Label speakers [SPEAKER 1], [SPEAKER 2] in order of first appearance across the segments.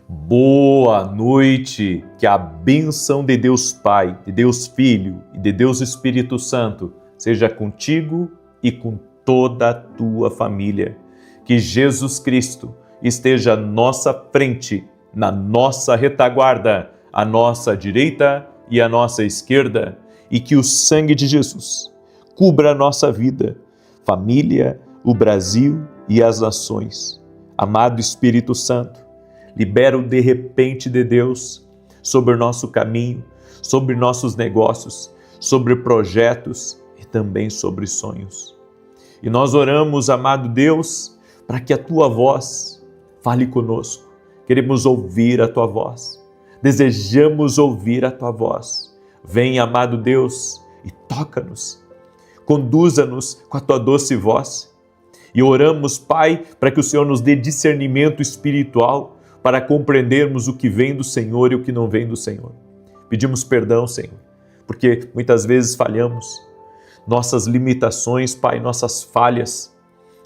[SPEAKER 1] Boa noite, que a bênção de Deus Pai, de Deus Filho e de Deus Espírito Santo seja contigo e com toda a tua família. Que Jesus Cristo esteja à nossa frente, na nossa retaguarda, à nossa direita e à nossa esquerda, e que o sangue de Jesus cubra a nossa vida, família, o Brasil e as nações. Amado Espírito Santo, libera o de repente de Deus sobre o nosso caminho, sobre nossos negócios, sobre projetos e também sobre sonhos. E nós oramos, amado Deus, para que a Tua voz fale conosco. Queremos ouvir a Tua voz, desejamos ouvir a Tua voz. Vem, amado Deus, e toca-nos, conduza-nos com a Tua doce voz. E oramos, Pai, para que o Senhor nos dê discernimento espiritual, para compreendermos o que vem do Senhor e o que não vem do Senhor. Pedimos perdão, Senhor, porque muitas vezes falhamos. Nossas limitações, Pai, nossas falhas,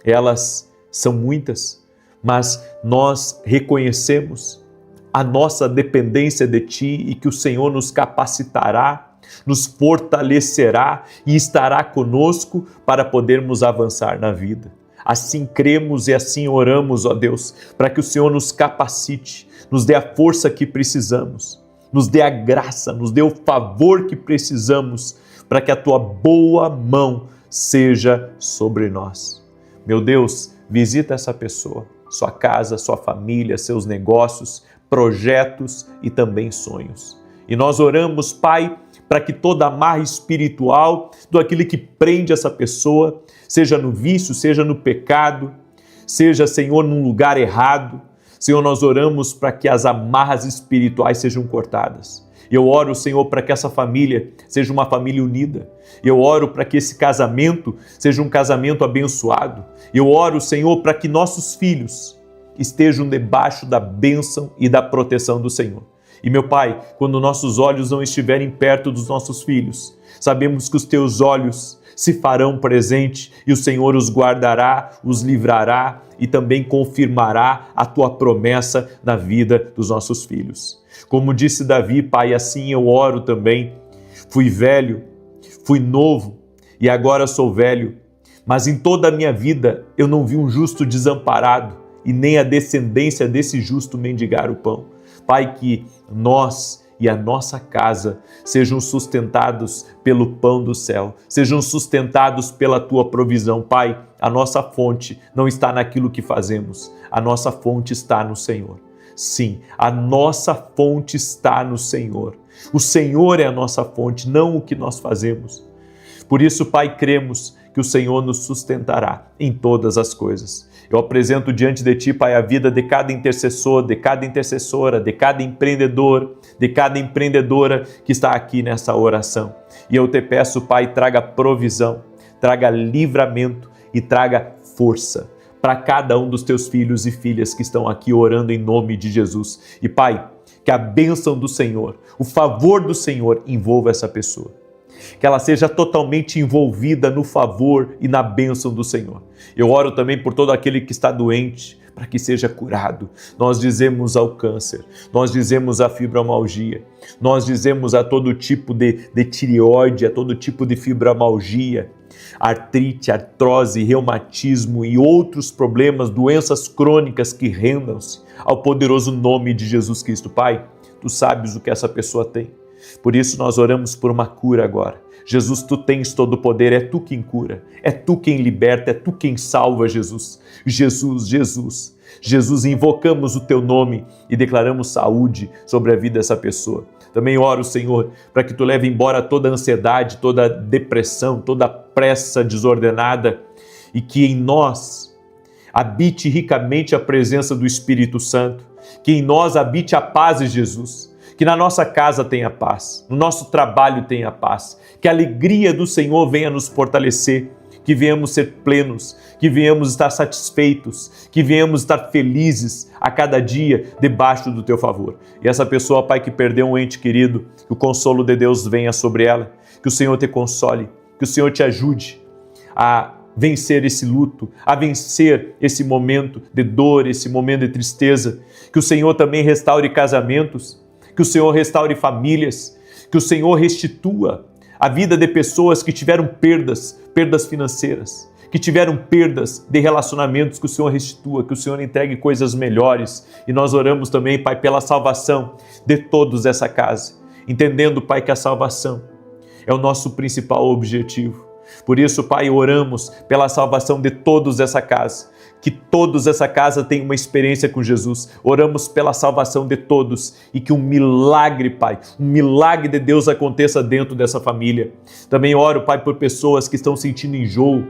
[SPEAKER 1] elas são muitas, mas nós reconhecemos a nossa dependência de Ti e que o Senhor nos capacitará, nos fortalecerá e estará conosco para podermos avançar na vida. Assim cremos e assim oramos, ó Deus, para que o Senhor nos capacite, nos dê a força que precisamos, nos dê a graça, nos dê o favor que precisamos, para que a Tua boa mão seja sobre nós. Meu Deus, visita essa pessoa, sua casa, sua família, seus negócios, projetos e também sonhos. E nós oramos, Pai, para que toda amarra espiritual, tudo aquilo que prende essa pessoa, seja no vício, seja no pecado, seja, Senhor, num lugar errado. Senhor, nós oramos para que as amarras espirituais sejam cortadas. Eu oro, Senhor, para que essa família seja uma família unida. Eu oro para que esse casamento seja um casamento abençoado. Eu oro, Senhor, para que nossos filhos estejam debaixo da bênção e da proteção do Senhor. E, meu Pai, quando nossos olhos não estiverem perto dos nossos filhos, sabemos que os Teus olhos se farão presente e o Senhor os guardará, os livrará e também confirmará a Tua promessa na vida dos nossos filhos. Como disse Davi, Pai, assim eu oro também. Fui velho, fui novo e agora sou velho, mas em toda a minha vida eu não vi um justo desamparado e nem a descendência desse justo mendigar o pão. Pai, que nós e a nossa casa sejam sustentados pelo pão do céu, sejam sustentados pela Tua provisão. Pai, a nossa fonte não está naquilo que fazemos, a nossa fonte está no Senhor. Sim, a nossa fonte está no Senhor. O Senhor é a nossa fonte, não o que nós fazemos. Por isso, Pai, cremos que o Senhor nos sustentará em todas as coisas. Eu apresento diante de Ti, Pai, a vida de cada intercessor, de cada intercessora, de cada empreendedor, de cada empreendedora que está aqui nessa oração. E eu Te peço, Pai, traga provisão, traga livramento e traga força para cada um dos Teus filhos e filhas que estão aqui orando em nome de Jesus. E, Pai, que a bênção do Senhor, o favor do Senhor envolva essa pessoa. Que ela seja totalmente envolvida no favor e na bênção do Senhor. Eu oro também por todo aquele que está doente, para que seja curado. Nós dizemos ao câncer, nós dizemos à fibromialgia, nós dizemos a todo tipo de tireoide, a todo tipo de fibromialgia, artrite, artrose, reumatismo e outros problemas, doenças crônicas que rendam-se ao poderoso nome de Jesus Cristo. Pai, Tu sabes o que essa pessoa tem. Por isso nós oramos por uma cura agora. Jesus, Tu tens todo o poder, é Tu quem cura, é Tu quem liberta, é Tu quem salva, Jesus. Jesus, invocamos o Teu nome e declaramos saúde sobre a vida dessa pessoa. Também oro, Senhor, para que Tu leve embora toda a ansiedade, toda a depressão, toda a pressa desordenada e que em nós habite ricamente a presença do Espírito Santo, que em nós habite a paz de Jesus. Que na nossa casa tenha paz, no nosso trabalho tenha paz, que a alegria do Senhor venha nos fortalecer, que venhamos ser plenos, que venhamos estar satisfeitos, que venhamos estar felizes a cada dia debaixo do Teu favor. E essa pessoa, Pai, que perdeu um ente querido, que o consolo de Deus venha sobre ela, que o Senhor te console, que o Senhor te ajude a vencer esse luto, a vencer esse momento de dor, esse momento de tristeza. Que o Senhor também restaure casamentos, que o Senhor restaure famílias, que o Senhor restitua a vida de pessoas que tiveram perdas financeiras, que tiveram perdas de relacionamentos, que o Senhor restitua, que o Senhor entregue coisas melhores. E nós oramos também, Pai, pela salvação de todos dessa casa, entendendo, Pai, que a salvação é o nosso principal objetivo. Por isso, Pai, oramos pela salvação de todos dessa casa, que todos dessa casa tenham uma experiência com Jesus. Oramos pela salvação de todos e que um milagre, Pai, um milagre de Deus aconteça dentro dessa família. Também oro, Pai, por pessoas que estão sentindo enjoo,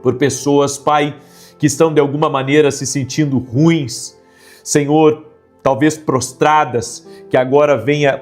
[SPEAKER 1] por pessoas, Pai, que estão de alguma maneira se sentindo ruins, Senhor, talvez prostradas, que agora venha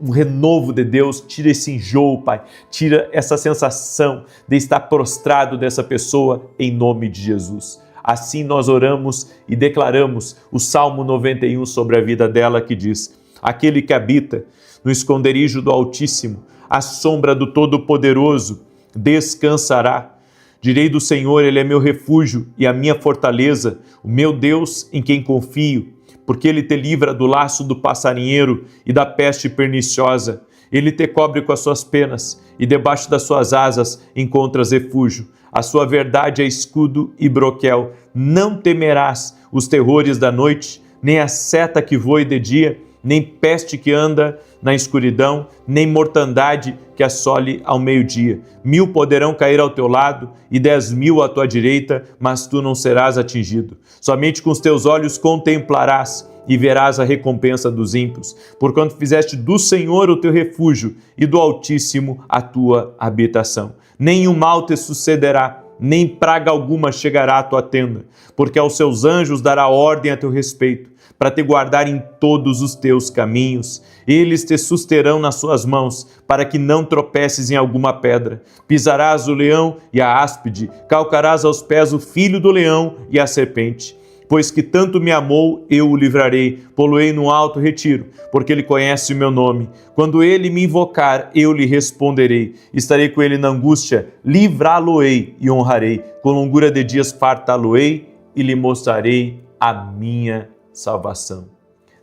[SPEAKER 1] um renovo de Deus, tira esse enjoo, Pai, tira essa sensação de estar prostrado dessa pessoa, em nome de Jesus. Assim nós oramos e declaramos o Salmo 91 sobre a vida dela, que diz: aquele que habita no esconderijo do Altíssimo, à sombra do Todo-Poderoso, descansará. Direi do Senhor, Ele é meu refúgio e a minha fortaleza, o meu Deus em quem confio, porque Ele te livra do laço do passarinheiro e da peste perniciosa. Ele te cobre com as suas penas e debaixo das suas asas encontras refúgio. A sua verdade é escudo e broquel. Não temerás os terrores da noite, nem a seta que voe de dia, nem peste que anda na escuridão, nem mortandade que assole ao meio-dia. 1000 poderão cair ao teu lado e 10.000 à tua direita, mas tu não serás atingido. Somente com os teus olhos contemplarás e verás a recompensa dos ímpios, porquanto fizeste do Senhor o teu refúgio e do Altíssimo a tua habitação. Nenhum mal te sucederá, nem praga alguma chegará à tua tenda, porque aos seus anjos dará ordem a teu respeito, para te guardar em todos os teus caminhos. Eles te susterão nas suas mãos, para que não tropeces em alguma pedra. Pisarás o leão e a áspide, calcarás aos pés o filho do leão e a serpente. Pois que tanto me amou, eu o livrarei, pô-lo-ei no alto retiro, porque ele conhece o meu nome. Quando ele me invocar, eu lhe responderei. Estarei com ele na angústia, livrá-lo-ei e honrarei. Com longura de dias fartá-lo-ei e lhe mostrarei a minha salvação.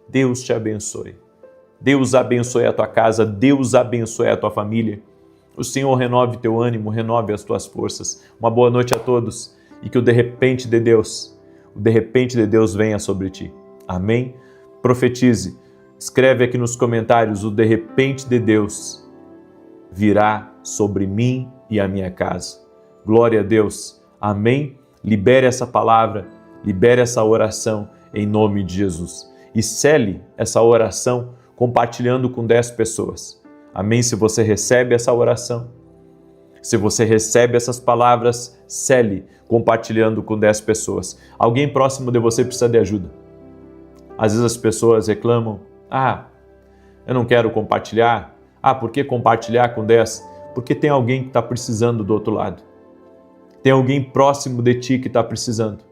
[SPEAKER 1] Deus te abençoe. Deus abençoe a tua casa, Deus abençoe a tua família. O Senhor renove teu ânimo, renove as tuas forças. Uma boa noite a todos e que o de repente de Deus venha sobre ti. Amém? Profetize. Escreve aqui nos comentários: o de repente de Deus virá sobre mim e a minha casa. Glória a Deus. Amém? Libere essa palavra, libere essa oração em nome de Jesus. E cele essa oração compartilhando com 10 pessoas. Amém? Se você recebe essa oração, se você recebe essas palavras, cele compartilhando com 10 pessoas. Alguém próximo de você precisa de ajuda. Às vezes as pessoas reclamam: eu não quero compartilhar. Por que compartilhar com 10? Porque tem alguém que está precisando do outro lado. Tem alguém próximo de ti que está precisando.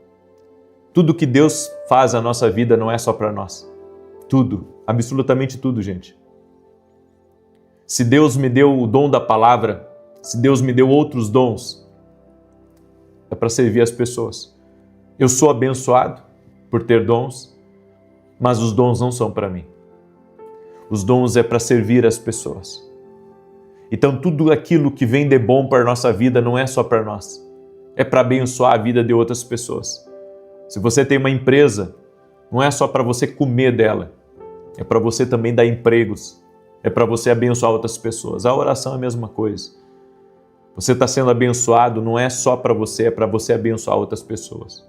[SPEAKER 1] Tudo que Deus faz na nossa vida não é só para nós. Tudo, absolutamente tudo, gente. Se Deus me deu o dom da palavra, se Deus me deu outros dons, é para servir as pessoas. Eu sou abençoado por ter dons, mas os dons não são para mim. Os dons é para servir as pessoas. Então tudo aquilo que vem de bom para a nossa vida não é só para nós. É para abençoar a vida de outras pessoas. Se você tem uma empresa, não é só para você comer dela, é para você também dar empregos, é para você abençoar outras pessoas. A oração é a mesma coisa. Você está sendo abençoado, não é só para você, é para você abençoar outras pessoas.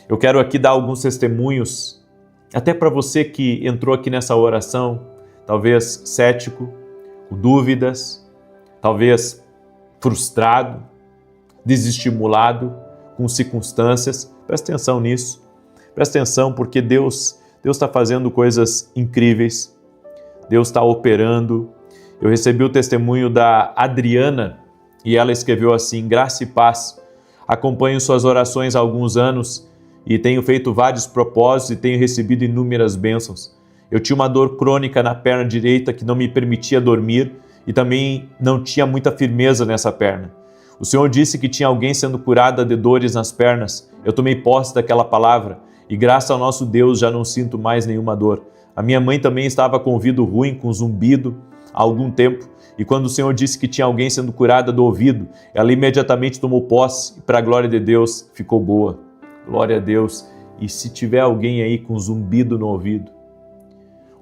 [SPEAKER 1] Eu quero aqui dar alguns testemunhos, até para você que entrou aqui nessa oração, talvez cético, com dúvidas, talvez frustrado, desestimulado com circunstâncias. Presta atenção nisso. Presta atenção, porque Deus está fazendo coisas incríveis. Deus está operando. Eu recebi o testemunho da Adriana e ela escreveu assim: graça e paz. Acompanho suas orações há alguns anos e tenho feito vários propósitos e tenho recebido inúmeras bênçãos. Eu tinha uma dor crônica na perna direita que não me permitia dormir e também não tinha muita firmeza nessa perna. O Senhor disse que tinha alguém sendo curada de dores nas pernas. Eu tomei posse daquela palavra e graças ao nosso Deus já não sinto mais nenhuma dor. A minha mãe também estava com ouvido ruim, com zumbido há algum tempo. E quando o Senhor disse que tinha alguém sendo curada do ouvido, ela imediatamente tomou posse e para a glória de Deus ficou boa. Glória a Deus. E se tiver alguém aí com zumbido no ouvido,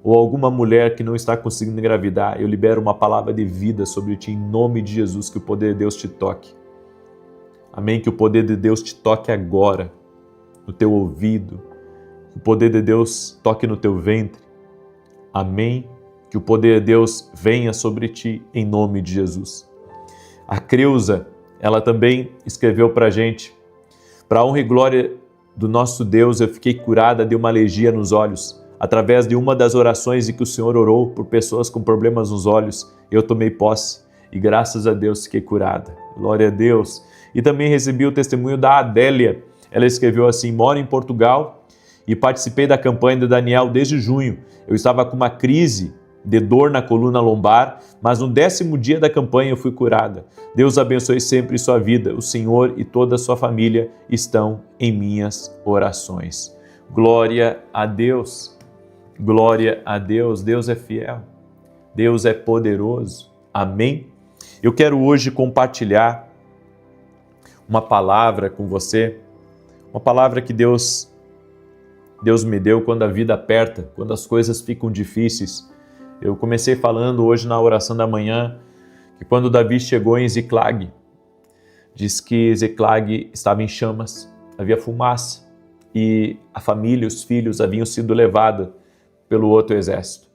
[SPEAKER 1] ou alguma mulher que não está conseguindo engravidar, eu libero uma palavra de vida sobre ti em nome de Jesus, que o poder de Deus te toque. Amém? Que o poder de Deus te toque agora, no teu ouvido, que o poder de Deus toque no teu ventre. Amém? Que o poder de Deus venha sobre ti em nome de Jesus. A Creuza, ela também escreveu para a gente: para a honra e glória do nosso Deus, eu fiquei curada de uma alergia nos olhos. Através de uma das orações em que o Senhor orou por pessoas com problemas nos olhos, eu tomei posse e graças a Deus fiquei curada. Glória a Deus. E também recebi o testemunho da Adélia. Ela escreveu assim: moro em Portugal e participei da campanha de Daniel desde junho. Eu estava com uma crise de dor na coluna lombar, mas no 10º dia da campanha eu fui curada. Deus abençoe sempre sua vida. O Senhor e toda a sua família estão em minhas orações. Glória a Deus. Glória a Deus. Deus é fiel. Deus é poderoso. Amém? Eu quero hoje compartilhar uma palavra com você, uma palavra que Deus me deu quando a vida aperta, quando as coisas ficam difíceis. Eu comecei falando hoje na oração da manhã que quando Davi chegou em Ziclag, diz que Ziclag estava em chamas, havia fumaça e a família, os filhos haviam sido levados pelo outro exército.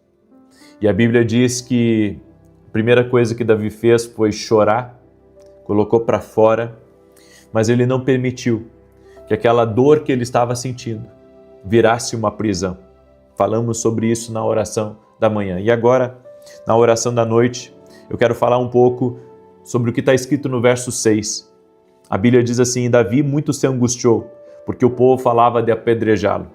[SPEAKER 1] E a Bíblia diz que a primeira coisa que Davi fez foi chorar, colocou para fora, mas ele não permitiu que aquela dor que ele estava sentindo virasse uma prisão. Falamos sobre isso na oração da manhã. E agora, na oração da noite, eu quero falar um pouco sobre o que está escrito no verso 6. A Bíblia diz assim: Davi muito se angustiou, porque o povo falava de apedrejá-lo.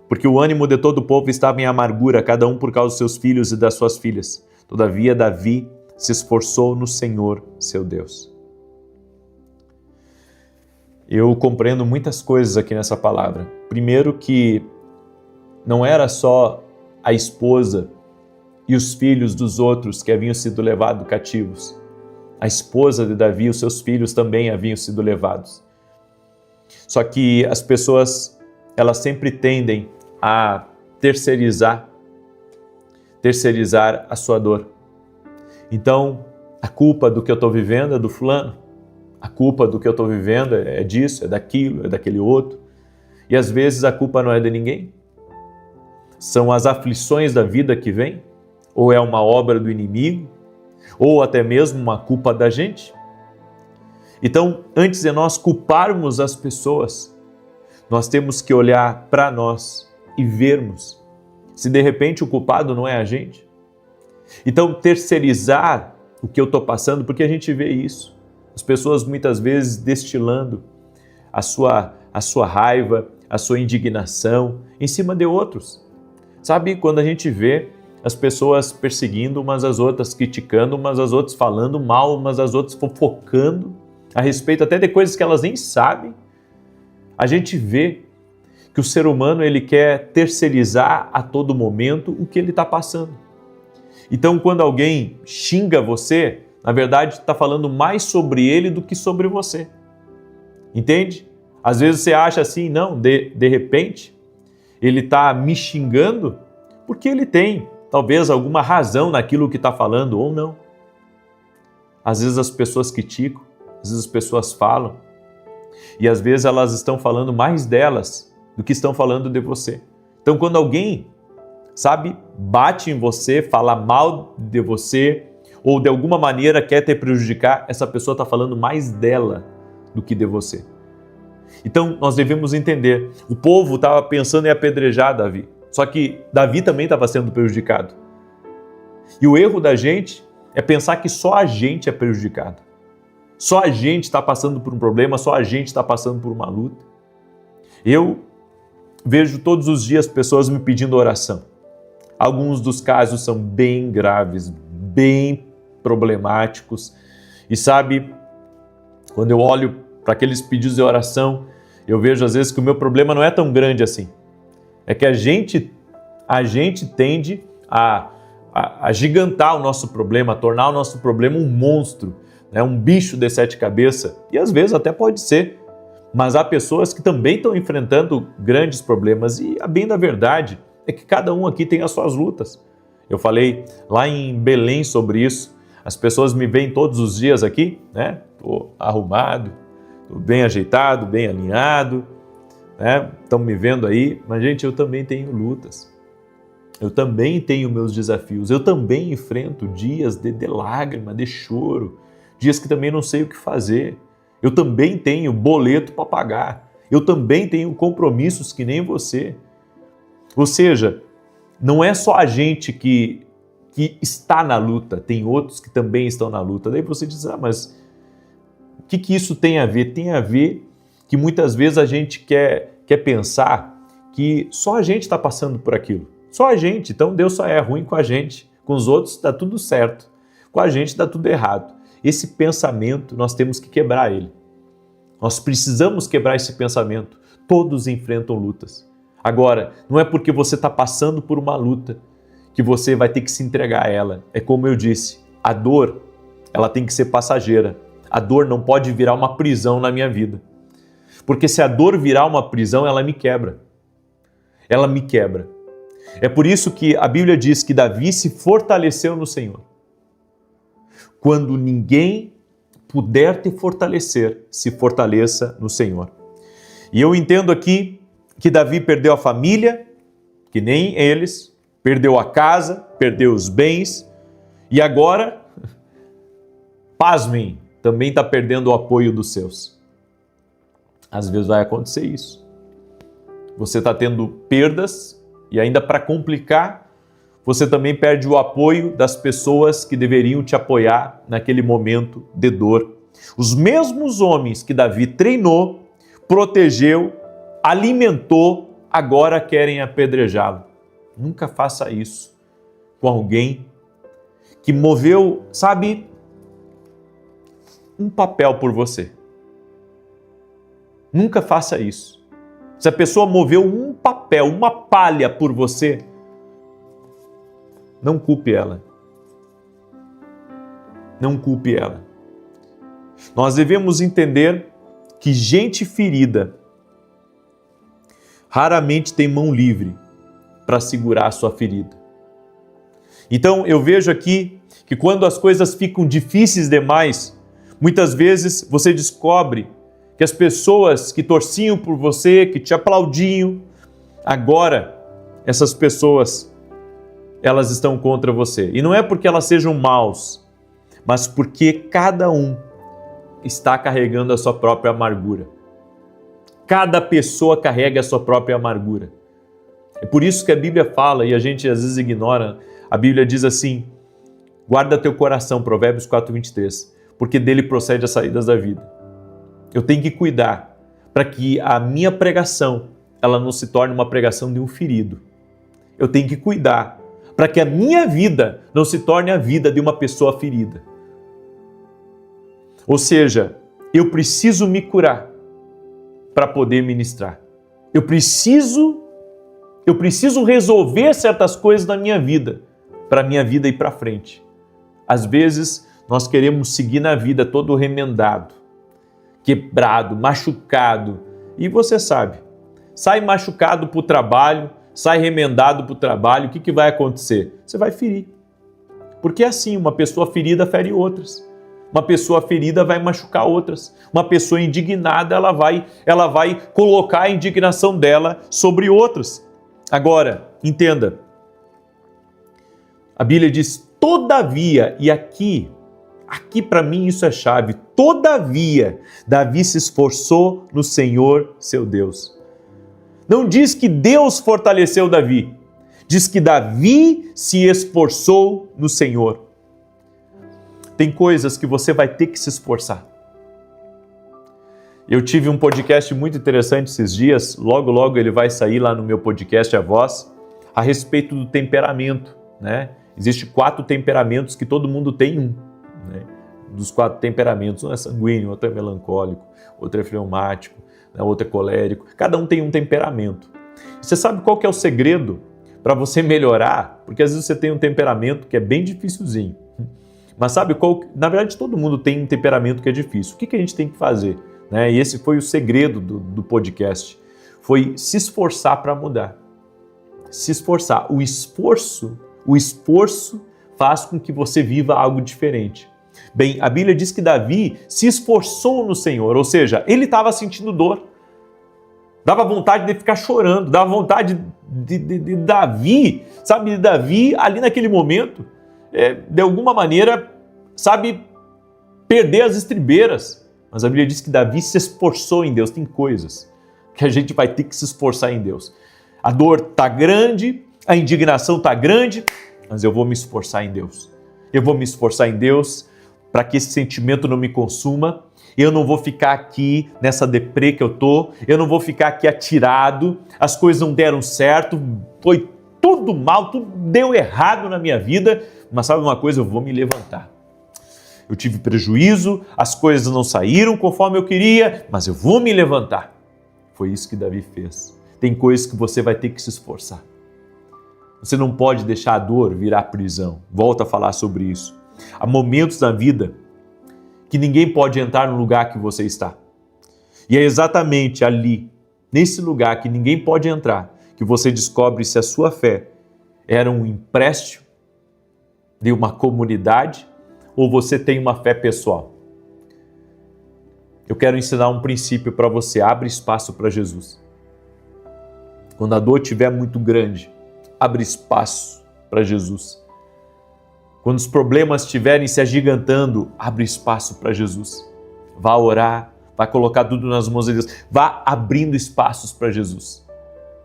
[SPEAKER 1] Porque o ânimo de todo o povo estava em amargura, cada um por causa dos seus filhos e das suas filhas. Todavia, Davi se esforçou no Senhor, seu Deus. Eu compreendo muitas coisas aqui nessa palavra. Primeiro que não era só a esposa e os filhos dos outros que haviam sido levados cativos. A esposa de Davi e os seus filhos também haviam sido levados. Só que as pessoas, elas sempre tendem a terceirizar a sua dor. Então, a culpa do que eu estou vivendo é do fulano. A culpa do que eu estou vivendo é disso, é daquilo, é daquele outro. E às vezes a culpa não é de ninguém. São as aflições da vida que vêm, ou é uma obra do inimigo, ou até mesmo uma culpa da gente. Então, antes de nós culparmos as pessoas, nós temos que olhar para nós e vermos se de repente o culpado não é a gente. Então, terceirizar o que eu estou passando, porque a gente vê isso. As pessoas muitas vezes destilando a sua raiva, a sua indignação em cima de outros. Sabe, quando a gente vê as pessoas perseguindo umas às outras, criticando umas às outras, falando mal umas às outras, fofocando a respeito até de coisas que elas nem sabem, a gente vê que o ser humano ele quer terceirizar a todo momento o que ele está passando. Então, quando alguém xinga você, na verdade está falando mais sobre ele do que sobre você. Entende? Às vezes você acha assim, não, de repente, ele está me xingando porque ele tem talvez alguma razão naquilo que está falando ou não. Às vezes as pessoas criticam, às vezes as pessoas falam, e às vezes elas estão falando mais delas do que estão falando de você. Então quando alguém, sabe, bate em você, fala mal de você, ou de alguma maneira quer te prejudicar, essa pessoa está falando mais dela do que de você. Então nós devemos entender, o povo estava pensando em apedrejar Davi, só que Davi também estava sendo prejudicado. E o erro da gente é pensar que só a gente é prejudicado. Só a gente está passando por um problema, só a gente está passando por uma luta. Eu vejo todos os dias pessoas me pedindo oração. Alguns dos casos são bem graves, bem problemáticos. E sabe, Quando eu olho para aqueles pedidos de oração, eu vejo às vezes que o meu problema não é tão grande assim. É que a gente tende a agigantar o nosso problema, a tornar o nosso problema um monstro, né? Um bicho de 7 cabeças. E às vezes até pode ser. Mas há pessoas que também estão enfrentando grandes problemas. E a bem da verdade é que cada um aqui tem as suas lutas. Eu falei lá em Belém sobre isso. As pessoas me veem todos os dias aqui, né? Estou arrumado, estou bem ajeitado, bem alinhado, né? Estão me vendo aí, mas gente, eu também tenho lutas. Eu também tenho meus desafios. Eu também enfrento dias de lágrima, de choro, dias que também não sei o que fazer. Eu também tenho boleto para pagar. Eu também tenho compromissos que nem você. Ou seja, não é só a gente que está na luta, tem outros que também estão na luta. Daí você diz, mas o que isso tem a ver? Tem a ver que muitas vezes a gente quer pensar que só a gente está passando por aquilo. Só a gente, então Deus só é ruim com a gente. Com os outros dá tudo certo. Com a gente dá tudo errado. Esse pensamento, nós temos que quebrar ele. Nós precisamos quebrar esse pensamento. Todos enfrentam lutas. Agora, não é porque você está passando por uma luta que você vai ter que se entregar a ela. É como eu disse, a dor, ela tem que ser passageira. A dor não pode virar uma prisão na minha vida. Porque se a dor virar uma prisão, ela me quebra. Ela me quebra. É por isso que a Bíblia diz que Davi se fortaleceu no Senhor. Quando ninguém puder te fortalecer, se fortaleça no Senhor. E eu entendo aqui que Davi perdeu a família, que nem eles, perdeu a casa, perdeu os bens, e agora, pasmem, também está perdendo o apoio dos seus. Às vezes vai acontecer isso. Você está tendo perdas, e ainda para complicar, você também perde o apoio das pessoas que deveriam te apoiar naquele momento de dor. Os mesmos homens que Davi treinou, protegeu, alimentou, agora querem apedrejá-lo. Nunca faça isso com alguém que moveu, sabe, um papel por você. Nunca faça isso. Se a pessoa moveu um papel, uma palha por você, não culpe ela. Não culpe ela. Nós devemos entender que gente ferida raramente tem mão livre para segurar a sua ferida. Então eu vejo aqui que quando as coisas ficam difíceis demais, muitas vezes você descobre que as pessoas que torciam por você, que te aplaudiam, agora essas pessoas, elas estão contra você. E não é porque elas sejam maus, mas porque cada um está carregando a sua própria amargura. Cada pessoa carrega a sua própria amargura. É por isso que a Bíblia fala, e a gente às vezes ignora, a Bíblia diz assim, guarda teu coração, Provérbios 4:23, porque dele procede as saídas da vida. Eu tenho que cuidar para que a minha pregação, ela não se torne uma pregação de um ferido. Eu tenho que cuidar para que a minha vida não se torne a vida de uma pessoa ferida. Ou seja, eu preciso me curar para poder ministrar. Eu preciso resolver certas coisas na minha vida, para a minha vida ir para frente. Às vezes, nós queremos seguir na vida todo remendado, quebrado, machucado. E você sabe, sai machucado para o trabalho, sai remendado para o trabalho, o que vai acontecer? Você vai ferir. Porque é assim, uma pessoa ferida fere outras. Uma pessoa ferida vai machucar outras. Uma pessoa indignada, ela vai colocar a indignação dela sobre outras. Agora, entenda. A Bíblia diz, todavia, e aqui para mim isso é chave, todavia, Davi se esforçou no Senhor, seu Deus. Não diz que Deus fortaleceu Davi, diz que Davi se esforçou no Senhor. Tem coisas que você vai ter que se esforçar. Eu tive um podcast muito interessante esses dias, logo ele vai sair lá no meu podcast A Voz, a respeito do temperamento, né? Existem 4 temperamentos que todo mundo tem um, né? dos 4 temperamentos. Um é sanguíneo, outro é melancólico, outro é fleumático, né? Outro é colérico. Cada um tem um temperamento. Você sabe qual que é o segredo para você melhorar? Porque às vezes você tem um temperamento que é bem dificilzinho. Mas sabe qual? Na verdade, todo mundo tem um temperamento que é difícil. O que a gente tem que fazer? Né? E esse foi o segredo do podcast. Foi se esforçar para mudar. Se esforçar. O esforço faz com que você viva algo diferente. Bem, a Bíblia diz que Davi se esforçou no Senhor, ou seja, ele estava sentindo dor. Dava vontade de ficar chorando, dava vontade de Davi, sabe, de Davi ali naquele momento, de alguma maneira, sabe, perder as estribeiras. Mas a Bíblia diz que Davi se esforçou em Deus. Tem coisas que a gente vai ter que se esforçar em Deus. A dor está grande, a indignação está grande, mas eu vou me esforçar em Deus. Eu vou me esforçar em Deus para que esse sentimento não me consuma. Eu não vou ficar aqui nessa deprê que eu tô, eu não vou ficar aqui atirado, as coisas não deram certo, foi tudo mal, tudo deu errado na minha vida, mas sabe uma coisa? Eu vou me levantar. Eu tive prejuízo, as coisas não saíram conforme eu queria, mas eu vou me levantar. Foi isso que Davi fez. Tem coisas que você vai ter que se esforçar. Você não pode deixar a dor virar prisão. Volto a falar sobre isso. Há momentos na vida que ninguém pode entrar no lugar que você está. E é exatamente ali, nesse lugar que ninguém pode entrar, que você descobre se a sua fé era um empréstimo de uma comunidade ou você tem uma fé pessoal. Eu quero ensinar um princípio para você. Abre espaço para Jesus. Quando a dor estiver muito grande, abre espaço para Jesus. Quando os problemas estiverem se agigantando, abre espaço para Jesus. Vá orar, vá colocar tudo nas mãos de Deus. Vá abrindo espaços para Jesus.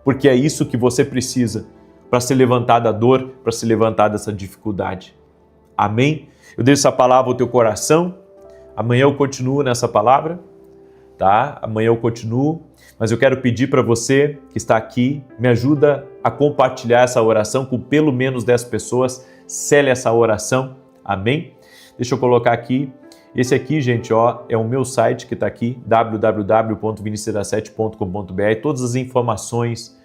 [SPEAKER 1] Porque é isso que você precisa para se levantar da dor, para se levantar dessa dificuldade. Amém? Eu deixo essa palavra ao teu coração. Amanhã eu continuo nessa palavra, tá? Amanhã eu continuo. Mas eu quero pedir para você que está aqui, me ajuda a compartilhar essa oração com pelo menos 10 pessoas. Cele essa oração, amém? Deixa eu colocar aqui, esse aqui, gente, ó, é o meu site que está aqui, www.vinicius17.com.br. Todas as informações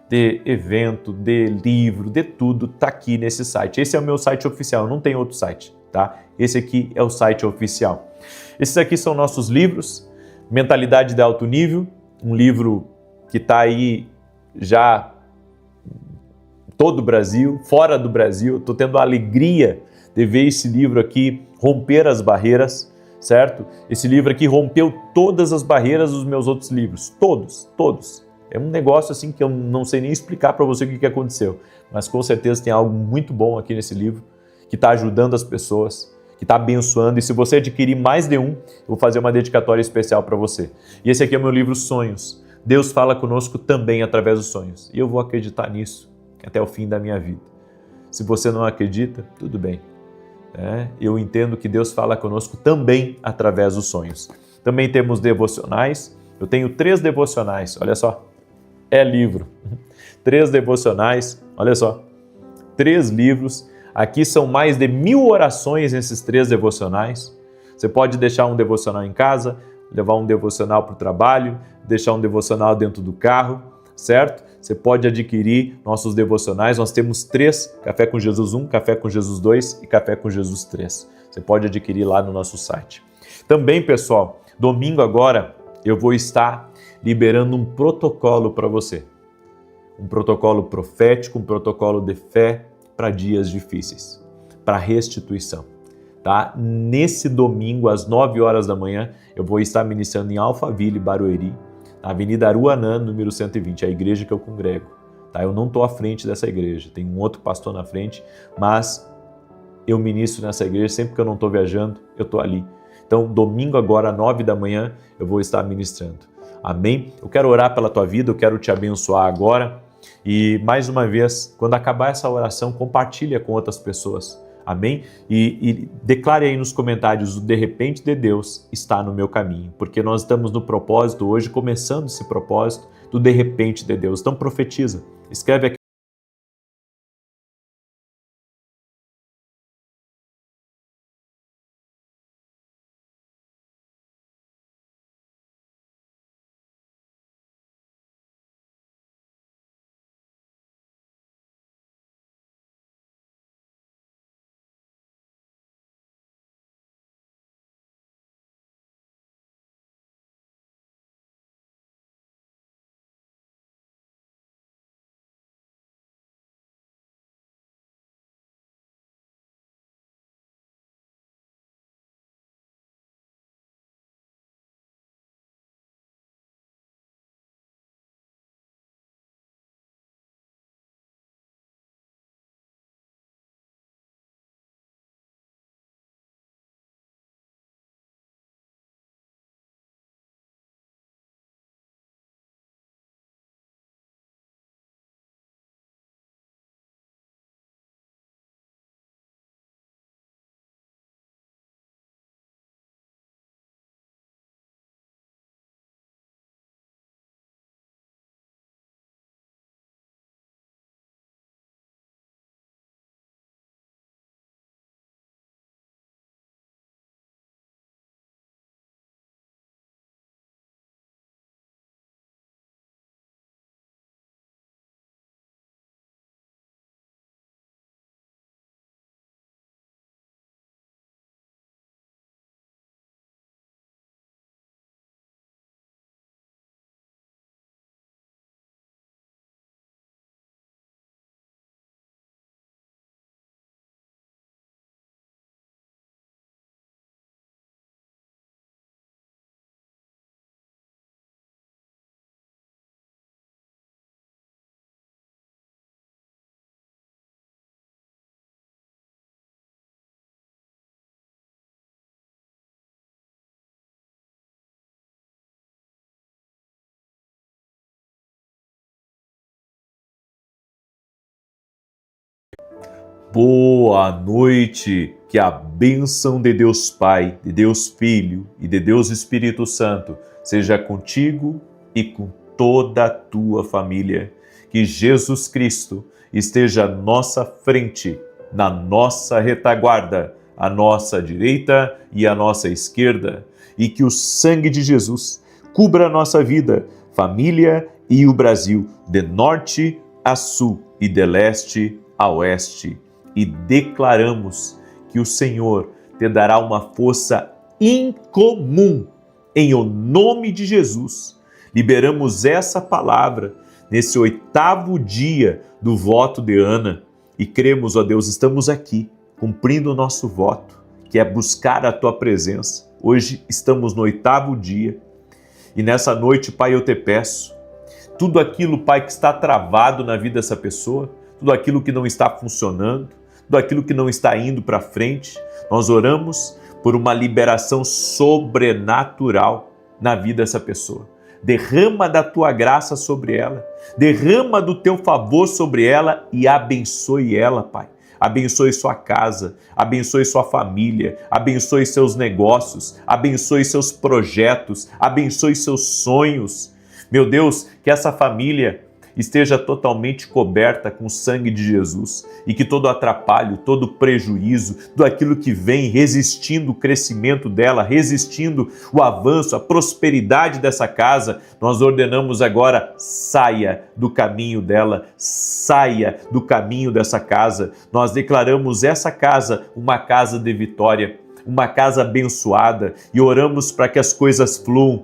[SPEAKER 1] de evento, de livro, de tudo, está aqui nesse site. Esse é o meu site oficial, não tem outro site, tá? Esse aqui é o site oficial. Esses aqui são nossos livros, Mentalidade de Alto Nível, um livro que está aí já todo o Brasil, fora do Brasil. Estou tendo a alegria de ver esse livro aqui romper as barreiras, certo? Esse livro aqui rompeu todas as barreiras dos meus outros livros, todos. É um negócio assim que eu não sei nem explicar para você o que aconteceu, mas com certeza tem algo muito bom aqui nesse livro, que está ajudando as pessoas, que está abençoando, e se você adquirir mais de um, eu vou fazer uma dedicatória especial para você. E esse aqui é o meu livro Sonhos. Deus fala conosco também através dos sonhos, e eu vou acreditar nisso até o fim da minha vida. Se você não acredita, tudo bem. Eu entendo que Deus fala conosco também através dos sonhos. Também temos devocionais. Eu tenho 3 devocionais, olha só. É livro. 3 devocionais, olha só. 3 livros. Aqui são mais de 1000 orações nesses 3 devocionais. Você pode deixar um devocional em casa, levar um devocional para o trabalho, deixar um devocional dentro do carro, certo? Você pode adquirir nossos devocionais. Nós temos 3, Café com Jesus 1, Café com Jesus 2 e Café com Jesus 3. Você pode adquirir lá no nosso site. Também, pessoal, domingo agora eu vou estar liberando um protocolo para você. Um protocolo profético, um protocolo de fé para dias difíceis, para restituição. Tá? Nesse domingo, às 9 horas da manhã, eu vou estar ministrando em Alphaville, Barueri, na Avenida Aruanã, número 120, a igreja que eu congrego. Tá? Eu não estou à frente dessa igreja, tem um outro pastor na frente, mas eu ministro nessa igreja, sempre que eu não estou viajando, eu estou ali. Então, domingo agora, às 9 da manhã, eu vou estar ministrando. Amém? Eu quero orar pela tua vida, eu quero te abençoar agora. E, mais uma vez, quando acabar essa oração, compartilha com outras pessoas. Amém? E declare aí nos comentários: o de repente de Deus está no meu caminho. Porque nós estamos no propósito hoje, começando esse propósito do de repente de Deus. Então profetiza. Escreve aqui. Boa noite, que a bênção de Deus Pai, de Deus Filho e de Deus Espírito Santo seja contigo e com toda a tua família. Que Jesus Cristo esteja à nossa frente, na nossa retaguarda, à nossa direita e à nossa esquerda, e que o sangue de Jesus cubra a nossa vida, família e o Brasil, de norte a sul e de leste a oeste. E declaramos que o Senhor te dará uma força incomum, em o nome de Jesus. Liberamos essa palavra nesse 8º dia do voto de Ana e cremos, ó Deus, estamos aqui cumprindo o nosso voto, que é buscar a Tua presença. Hoje estamos no 8º dia e nessa noite, Pai, eu te peço, tudo aquilo, Pai, que está travado na vida dessa pessoa, tudo aquilo que não está funcionando, tudo aquilo que não está indo para frente, nós oramos por uma liberação sobrenatural na vida dessa pessoa. Derrama da Tua graça sobre ela, derrama do Teu favor sobre ela e abençoe ela, Pai. Abençoe sua casa, abençoe sua família, abençoe seus negócios, abençoe seus projetos, abençoe seus sonhos. Meu Deus, que essa família esteja totalmente coberta com o sangue de Jesus e que todo atrapalho, todo prejuízo, tudo aquilo que vem resistindo o crescimento dela, resistindo o avanço, a prosperidade dessa casa, nós ordenamos agora, saia do caminho dela, saia do caminho dessa casa. Nós declaramos essa casa uma casa de vitória, uma casa abençoada e oramos para que as coisas fluam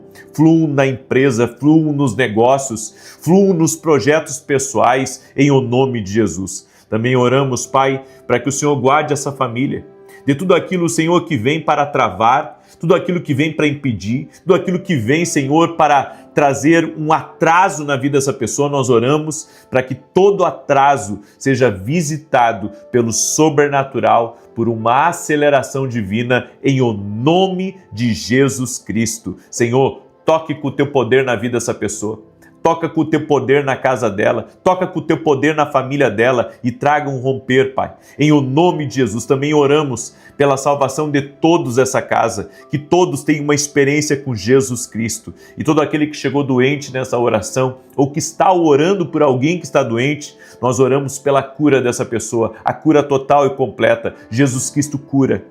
[SPEAKER 1] na empresa, fluam nos negócios, fluam nos projetos pessoais, em o nome de Jesus. Também oramos, Pai, para que o Senhor guarde essa família de tudo aquilo, Senhor, que vem para travar, tudo aquilo que vem para impedir, tudo aquilo que vem, Senhor, para trazer um atraso na vida dessa pessoa. Nós oramos para que todo atraso seja visitado pelo sobrenatural, por uma aceleração divina, em o nome de Jesus Cristo. Senhor, toque com o Teu poder na vida dessa pessoa. Toca com o Teu poder na casa dela, toca com o Teu poder na família dela e traga um romper, Pai. Em o nome de Jesus, também oramos pela salvação de todos essa casa, que todos tenham uma experiência com Jesus Cristo. E todo aquele que chegou doente nessa oração, ou que está orando por alguém que está doente, nós oramos pela cura dessa pessoa, a cura total e completa. Jesus Cristo cura.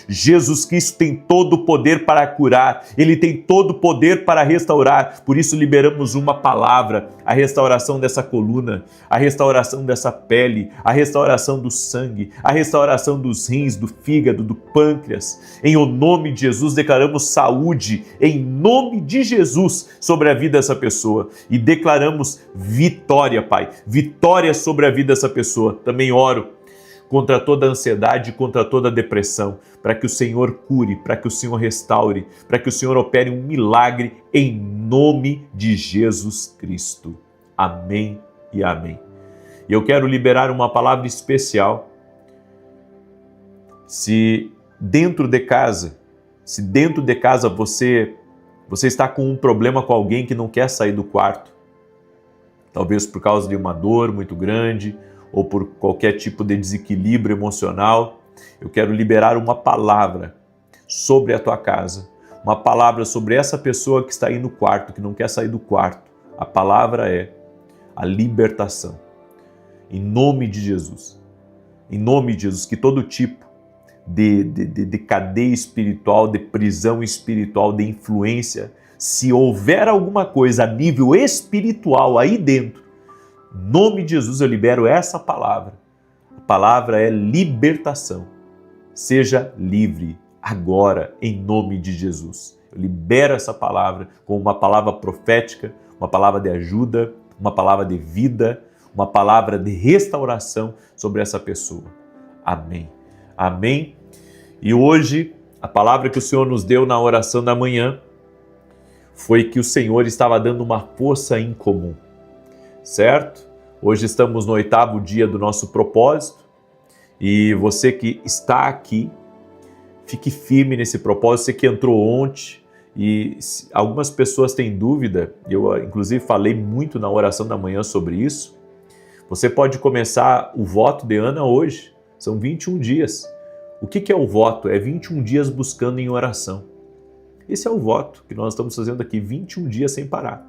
[SPEAKER 1] Jesus Cristo tem todo o poder para curar, Ele tem todo o poder para restaurar, por isso liberamos uma palavra, a restauração dessa coluna, a restauração dessa pele, a restauração do sangue, a restauração dos rins, do fígado, do pâncreas. Em o nome de Jesus declaramos saúde, em nome de Jesus, sobre a vida dessa pessoa e declaramos vitória, Pai, vitória sobre a vida dessa pessoa. Também oro contra toda ansiedade, contra toda depressão, para que o Senhor cure, para que o Senhor restaure, para que o Senhor opere um milagre em nome de Jesus Cristo. Amém e amém. E eu quero liberar uma palavra especial. Se dentro de casa você está com um problema com alguém que não quer sair do quarto, talvez por causa de uma dor muito grande, ou por qualquer tipo de desequilíbrio emocional, eu quero liberar uma palavra sobre a tua casa, uma palavra sobre essa pessoa que está aí no quarto, que não quer sair do quarto. A palavra é a libertação. Em nome de Jesus, que todo tipo de cadeia espiritual, de prisão espiritual, de influência, se houver alguma coisa a nível espiritual aí dentro, em nome de Jesus eu libero essa palavra. A palavra é libertação. Seja livre agora, em nome de Jesus. Eu libero essa palavra como uma palavra profética, uma palavra de ajuda, uma palavra de vida, uma palavra de restauração sobre essa pessoa. Amém. Amém. E hoje, a palavra que o Senhor nos deu na oração da manhã foi que o Senhor estava dando uma força incomum. Certo? Hoje estamos no 8º dia do nosso propósito e você que está aqui, fique firme nesse propósito, você que entrou ontem e algumas pessoas têm dúvida, eu inclusive falei muito na oração da manhã sobre isso, Você pode começar o voto de Ana hoje, são 21 dias. O que é o voto? É 21 dias buscando em oração. Esse é o voto que nós estamos fazendo aqui, 21 dias sem parar.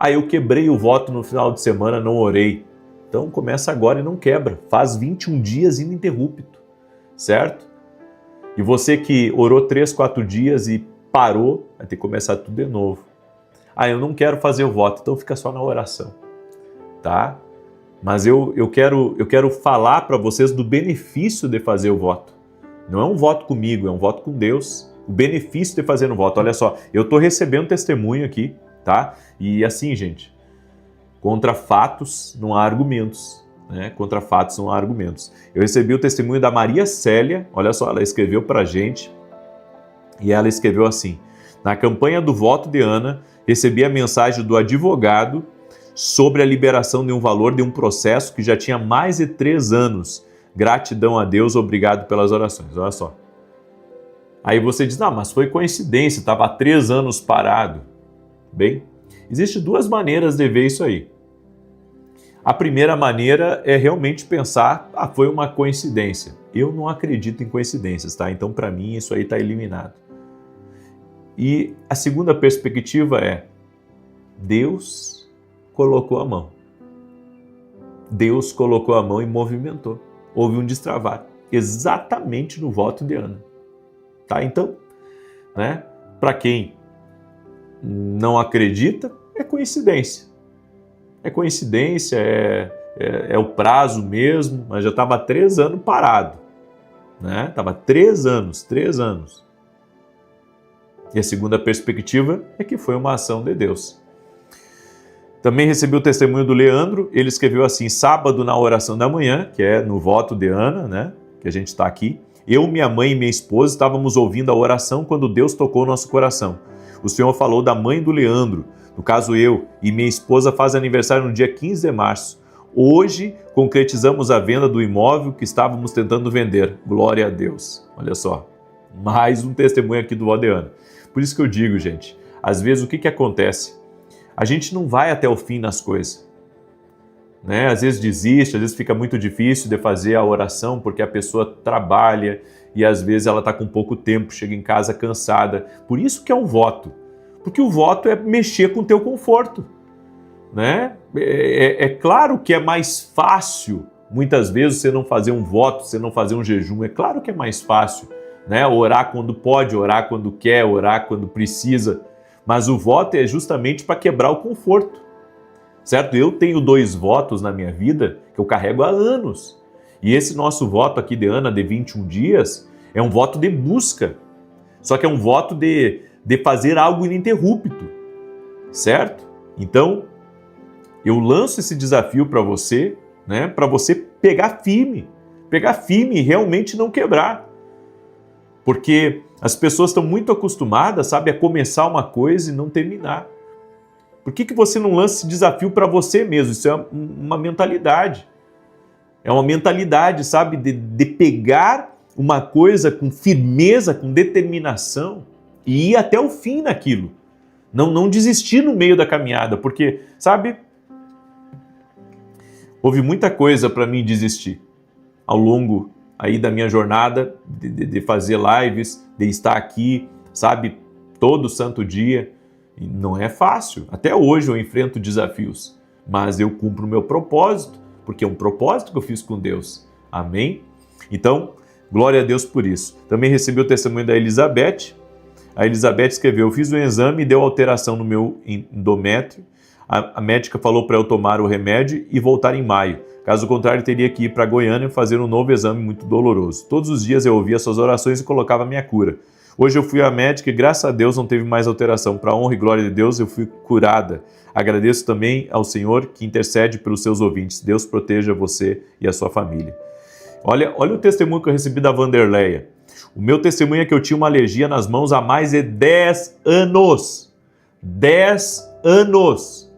[SPEAKER 1] Eu quebrei o voto no final de semana, não orei. Então começa agora e não quebra. Faz 21 dias ininterrupto, certo? E você que orou 3, 4 dias e parou, vai ter que começar tudo de novo. Eu não quero fazer o voto, então fica só na oração, tá? Mas eu quero falar para vocês do benefício de fazer o voto. Não é um voto comigo, é um voto com Deus. O benefício de fazer um voto. Olha só, eu estou recebendo testemunho aqui, tá? E assim, gente, contra fatos não há argumentos, né? Contra fatos não há argumentos. Eu recebi o testemunho da Maria Célia, olha só, ela escreveu para a gente, e ela escreveu assim: na campanha do voto de Ana, recebi a mensagem do advogado sobre a liberação de um valor de um processo que já tinha mais de 3 anos. Gratidão a Deus, obrigado pelas orações. Olha só. Aí você diz, mas foi coincidência, estava há 3 anos parado. Bem, existem 2 maneiras de ver isso aí. A primeira maneira é realmente pensar, foi uma coincidência. Eu não acredito em coincidências, tá? Então, para mim, isso aí está eliminado. E a segunda perspectiva é, Deus colocou a mão. Deus colocou a mão e movimentou. Houve um destravar, exatamente no voto de Ana. Tá? Então, né? Para quem não acredita, é coincidência. É coincidência, é o prazo mesmo, mas já estava 3 anos parado. Né? Estava 3 anos. E a segunda perspectiva é que foi uma ação de Deus. Também recebi o testemunho do Leandro, ele escreveu assim, sábado na oração da manhã, que é no voto de Ana, né? Que a gente está aqui. Eu, minha mãe e minha esposa estávamos ouvindo a oração quando Deus tocou o nosso coração. O Senhor falou da mãe do Leandro, no caso eu, e minha esposa faz aniversário no dia 15 de março. Hoje concretizamos a venda do imóvel que estávamos tentando vender. Glória a Deus. Olha só, mais um testemunho aqui do voto de Ana. Por isso que eu digo, gente, às vezes o que acontece? A gente não vai até o fim nas coisas. Né? Às vezes desiste, às vezes fica muito difícil de fazer a oração porque a pessoa trabalha e às vezes ela está com pouco tempo, chega em casa cansada. Por isso que é um voto. Porque o voto é mexer com o teu conforto. Né? É claro que é mais fácil, muitas vezes, você não fazer um voto, você não fazer um jejum. É claro que é mais fácil. Né? Orar quando pode, orar quando quer, orar quando precisa. Mas o voto é justamente para quebrar o conforto, certo? Eu tenho 2 votos na minha vida que eu carrego há anos. E esse nosso voto aqui de Ana, de 21 dias, é um voto de busca. Só que é um voto de fazer algo ininterrupto, certo? Então, eu lanço esse desafio para você, né? Para você pegar firme e realmente não quebrar. Porque as pessoas estão muito acostumadas, sabe, a começar uma coisa e não terminar. Por que você não lança esse desafio para você mesmo? Isso é uma mentalidade. É uma mentalidade, sabe, de pegar uma coisa com firmeza, com determinação e ir até o fim naquilo. Não desistir no meio da caminhada, porque, sabe, houve muita coisa para mim desistir ao longo aí da minha jornada de fazer lives, de estar aqui, sabe, todo santo dia. E não é fácil. Até hoje eu enfrento desafios, mas eu cumpro o meu propósito, porque é um propósito que eu fiz com Deus. Amém? Então, glória a Deus por isso. Também recebi o testemunho da Elizabeth. A Elizabeth escreveu, eu fiz um exame e deu alteração no meu endométrio. A médica falou para eu tomar o remédio e voltar em maio. Caso contrário, teria que ir para Goiânia fazer um novo exame muito doloroso. Todos os dias eu ouvia suas orações e colocava a minha cura. Hoje eu fui à médica e graças a Deus não teve mais alteração. Para a honra e glória de Deus, eu fui curada. Agradeço também ao Senhor que intercede pelos seus ouvintes. Deus proteja você e a sua família. Olha o testemunho que eu recebi da Vanderleia. O meu testemunho é que eu tinha uma alergia nas mãos há mais de 10 anos. 10 anos.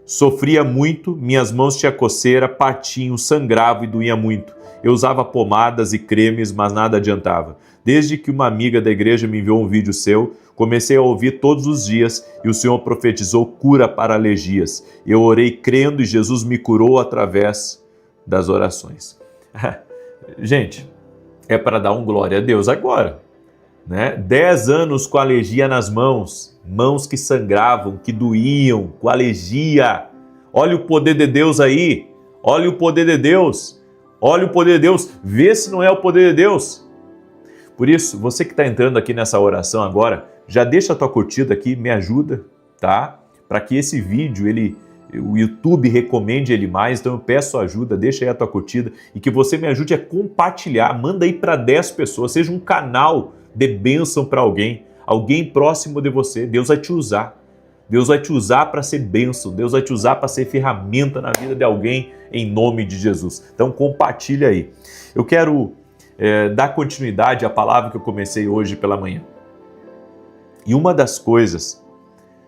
[SPEAKER 1] Sofria muito, minhas mãos tinham coceira, partiam, sangrava e doía muito. Eu usava pomadas e cremes, mas nada adiantava. Desde que uma amiga da igreja me enviou um vídeo seu, comecei a ouvir todos os dias e o Senhor profetizou cura para alergias. Eu orei crendo e Jesus me curou através das orações. Gente, é para dar um glória a Deus agora, né? 10 anos com alergia nas mãos, mãos que sangravam, que doíam, com alergia. Olha o poder de Deus aí, olha o poder de Deus, olha o poder de Deus, vê se não é o poder de Deus. Por isso, você que está entrando aqui nessa oração agora, já deixa a tua curtida aqui, me ajuda, tá? Para que esse vídeo, o YouTube recomende ele mais, então eu peço ajuda, deixa aí a tua curtida e que você me ajude a compartilhar, manda aí para 10 pessoas, seja um canal de bênção para alguém próximo de você. Deus vai te usar. Deus vai te usar para ser bênção, Deus vai te usar para ser ferramenta na vida de alguém em nome de Jesus. Então compartilha aí. Eu quero dar continuidade à palavra que eu comecei hoje pela manhã. E uma das coisas,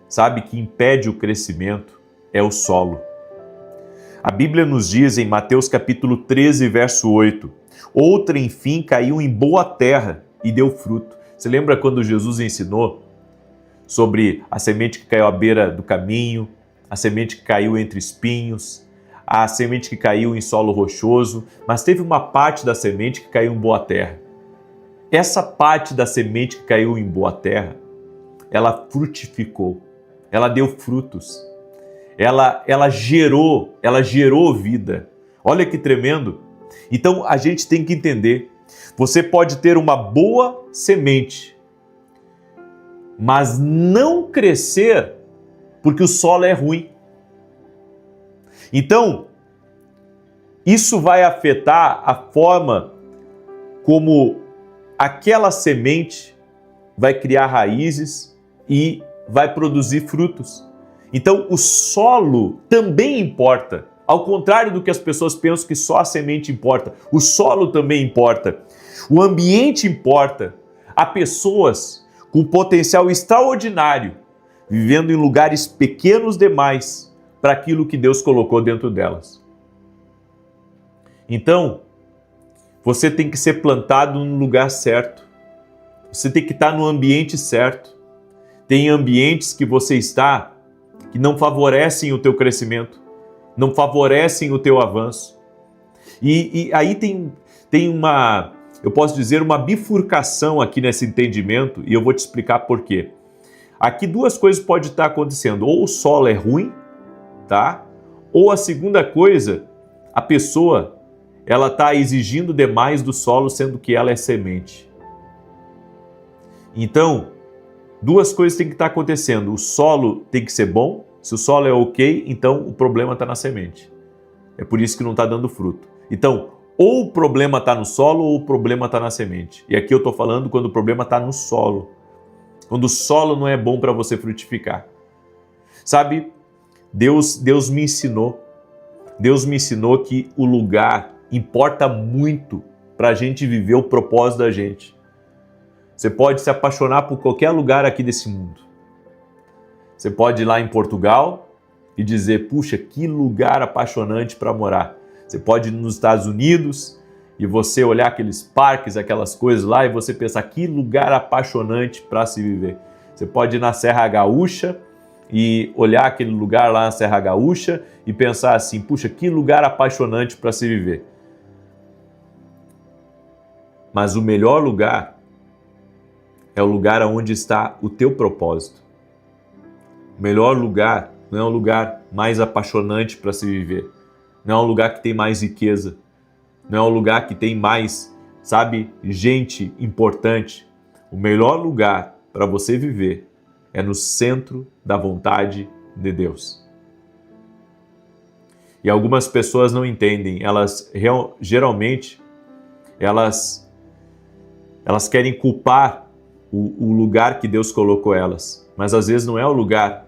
[SPEAKER 1] sabe, que impede o crescimento é o solo. A Bíblia nos diz em Mateus capítulo 13, verso 8, outra, enfim, caiu em boa terra e deu fruto. Você lembra quando Jesus ensinou sobre a semente que caiu à beira do caminho, a semente que caiu entre espinhos, a semente que caiu em solo rochoso, mas teve uma parte da semente que caiu em boa terra. Essa parte da semente que caiu em boa terra, ela frutificou, ela deu frutos, ela gerou vida. Olha que tremendo! Então a gente tem que entender, você pode ter uma boa semente, mas não crescer porque o solo é ruim. Então, isso vai afetar a forma como aquela semente vai criar raízes e vai produzir frutos. Então, o solo também importa. Ao contrário do que as pessoas pensam que só a semente importa, o solo também importa. O ambiente importa. Há pessoas com potencial extraordinário, vivendo em lugares pequenos demais para aquilo que Deus colocou dentro delas. Então, você tem que ser plantado no lugar certo. Você tem que estar no ambiente certo. Tem ambientes que você está que não favorecem o teu crescimento, não favorecem o teu avanço. E aí tem uma, eu posso dizer, uma bifurcação aqui nesse entendimento, e eu vou te explicar por quê. Aqui duas coisas podem estar acontecendo. Ou o solo é ruim, tá? Ou a segunda coisa, a pessoa, ela está exigindo demais do solo, sendo que ela é semente. Então, duas coisas têm que estar acontecendo. O solo tem que ser bom. Se o solo é ok, então o problema está na semente. É por isso que não está dando fruto. Então, ou o problema está no solo ou o problema está na semente. E aqui eu estou falando quando o problema está no solo. Quando o solo não é bom para você frutificar. Sabe, Deus me ensinou. Deus me ensinou que o lugar importa muito para a gente viver o propósito da gente. Você pode se apaixonar por qualquer lugar aqui desse mundo. Você pode ir lá em Portugal e dizer, puxa, que lugar apaixonante para morar. Você pode ir nos Estados Unidos e você olhar aqueles parques, aquelas coisas lá, e você pensar, que lugar apaixonante para se viver. Você pode ir na Serra Gaúcha e olhar aquele lugar lá na Serra Gaúcha e pensar assim, puxa, que lugar apaixonante para se viver. Mas o melhor lugar é o lugar onde está o teu propósito. O melhor lugar não é um lugar mais apaixonante para se viver. Não é um lugar que tem mais riqueza. Não é um lugar que tem mais, sabe, gente importante. O melhor lugar para você viver é no centro da vontade de Deus. E algumas pessoas não entendem. Geralmente, elas querem culpar o lugar que Deus colocou elas. Mas às vezes não é o lugar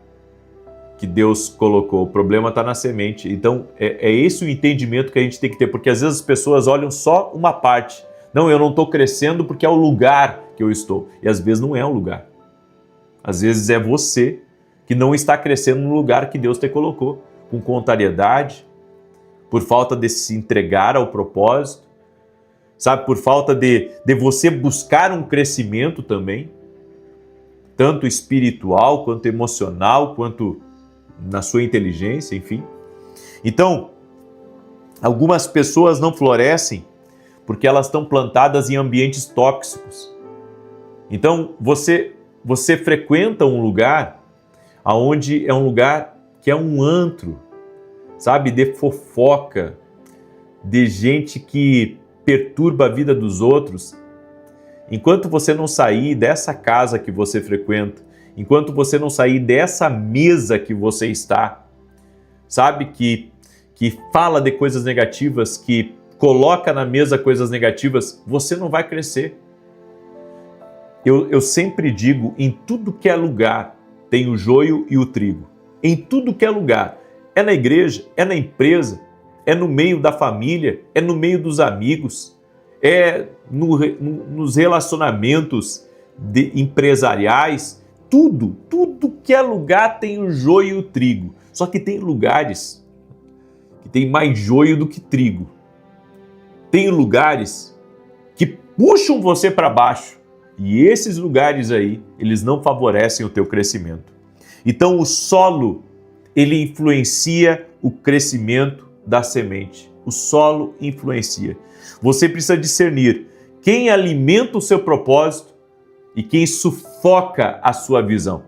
[SPEAKER 1] que Deus colocou. O problema está na semente. Então é esse o entendimento que a gente tem que ter. Porque às vezes as pessoas olham só uma parte. Não, eu não estou crescendo porque é o lugar que eu estou. E às vezes não é o lugar. Às vezes é você que não está crescendo no lugar que Deus te colocou. Com contrariedade, por falta de se entregar ao propósito, sabe? Por falta de você buscar um crescimento também, tanto espiritual, quanto emocional, quanto na sua inteligência, enfim. Então, algumas pessoas não florescem porque elas estão plantadas em ambientes tóxicos. Então, você frequenta um lugar onde é um lugar que é um antro, sabe, de fofoca, de gente que perturba a vida dos outros. Enquanto você não sair dessa casa que você frequenta, enquanto você não sair dessa mesa que você está, sabe, que fala de coisas negativas, que coloca na mesa coisas negativas, você não vai crescer. Eu sempre digo, em tudo que é lugar, tem o joio e o trigo. Em tudo que é lugar. É na igreja, é na empresa, é no meio da família, é no meio dos amigos, é nos relacionamentos empresariais. Tudo que é lugar tem o joio e o trigo. Só que tem lugares que tem mais joio do que trigo. Tem lugares que puxam você para baixo. E esses lugares aí, eles não favorecem o teu crescimento. Então o solo, ele influencia o crescimento da semente. O solo influencia. Você precisa discernir quem alimenta o seu propósito e quem sufoca a sua visão.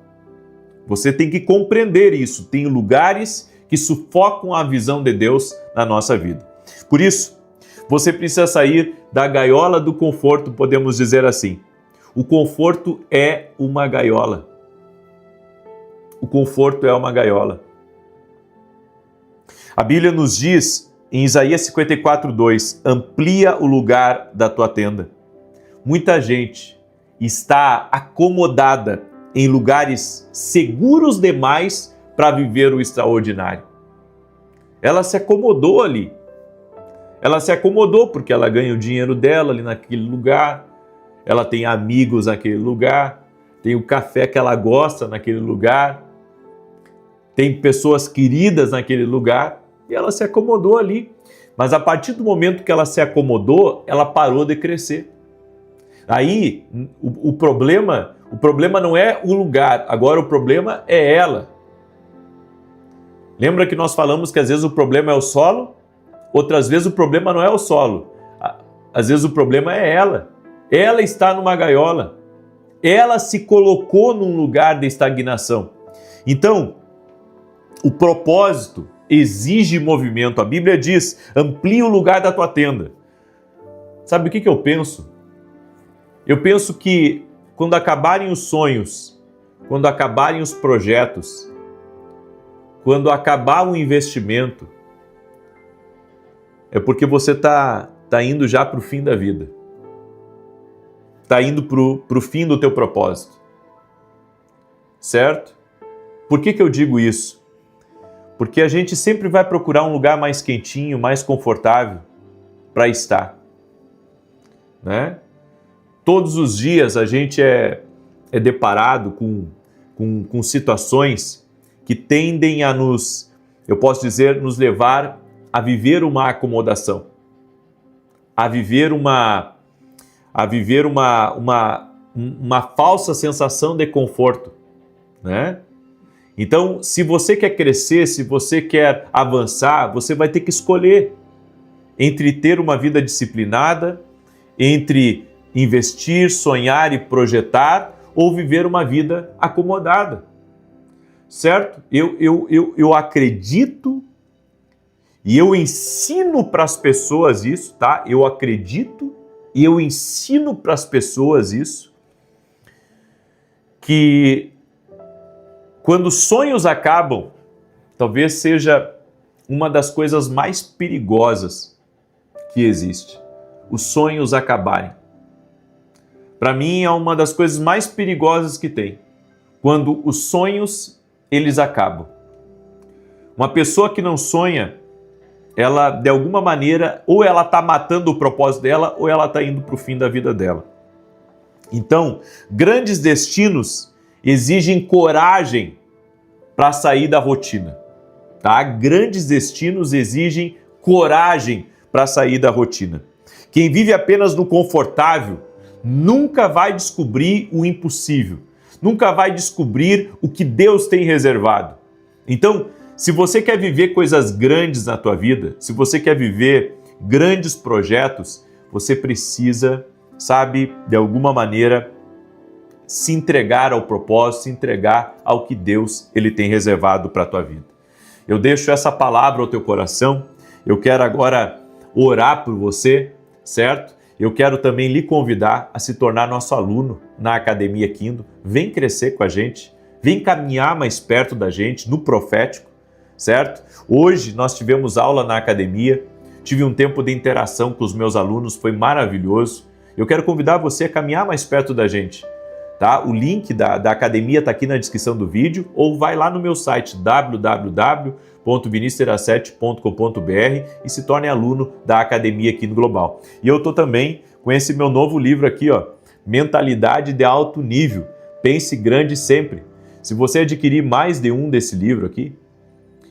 [SPEAKER 1] Você tem que compreender isso. Tem lugares que sufocam a visão de Deus na nossa vida. Por isso, você precisa sair da gaiola do conforto, podemos dizer assim. O conforto é uma gaiola. O conforto é uma gaiola. A Bíblia nos diz, em Isaías 54:2, amplia o lugar da tua tenda. Muita gente está acomodada em lugares seguros demais para viver o extraordinário. Ela se acomodou ali. Ela se acomodou porque ela ganha o dinheiro dela ali naquele lugar, ela tem amigos naquele lugar, tem o café que ela gosta naquele lugar, tem pessoas queridas naquele lugar e ela se acomodou ali. Mas a partir do momento que ela se acomodou, ela parou de crescer. Aí o problema não é o lugar, agora o problema é ela. Lembra que nós falamos que às vezes o problema é o solo? Outras vezes o problema não é o solo. Às vezes o problema é ela. Ela está numa gaiola. Ela se colocou num lugar de estagnação. Então, o propósito exige movimento. A Bíblia diz, amplia o lugar da tua tenda. Sabe o que eu penso? Eu penso que quando acabarem os sonhos, quando acabarem os projetos, quando acabar o investimento, é porque você está indo já para o fim da vida. Está indo para o fim do teu propósito. Certo? Por que eu digo isso? Porque a gente sempre vai procurar um lugar mais quentinho, mais confortável para estar. Né? Todos os dias a gente é deparado com situações que tendem a nos levar a viver uma acomodação, a viver uma falsa sensação de conforto, né? Então, se você quer crescer, se você quer avançar, você vai ter que escolher entre ter uma vida disciplinada, entre investir, sonhar e projetar, ou viver uma vida acomodada. Certo? Eu acredito e eu ensino para as pessoas isso, tá? Eu acredito e eu ensino para as pessoas isso, que quando sonhos acabam, talvez seja uma das coisas mais perigosas que existe. Os sonhos acabarem. Para mim é uma das coisas mais perigosas que tem. Quando os sonhos eles acabam. Uma pessoa que não sonha, ela de alguma maneira, ou ela está matando o propósito dela, ou ela está indo para o fim da vida dela. Então, grandes destinos exigem coragem para sair da rotina. Tá? Grandes destinos exigem coragem para sair da rotina. Quem vive apenas no confortável nunca vai descobrir o impossível, nunca vai descobrir o que Deus tem reservado. Então, se você quer viver coisas grandes na tua vida, se você quer viver grandes projetos, você precisa, sabe, de alguma maneira, se entregar ao propósito, se entregar ao que Deus ele tem reservado para a tua vida. Eu deixo essa palavra ao teu coração, eu quero agora orar por você, certo? Eu quero também lhe convidar a se tornar nosso aluno na Academia Kindle. Vem crescer com a gente, vem caminhar mais perto da gente no profético, certo? Hoje nós tivemos aula na academia, tive um tempo de interação com os meus alunos, foi maravilhoso. Eu quero convidar você a caminhar mais perto da gente, tá? O link da academia está aqui na descrição do vídeo, ou vai lá no meu site www.vinicius07.com.br e se torne aluno da Academia Kindle Global. E eu estou também com esse meu novo livro aqui, ó, Mentalidade de Alto Nível, Pense Grande Sempre. Se você adquirir mais de um desse livro aqui,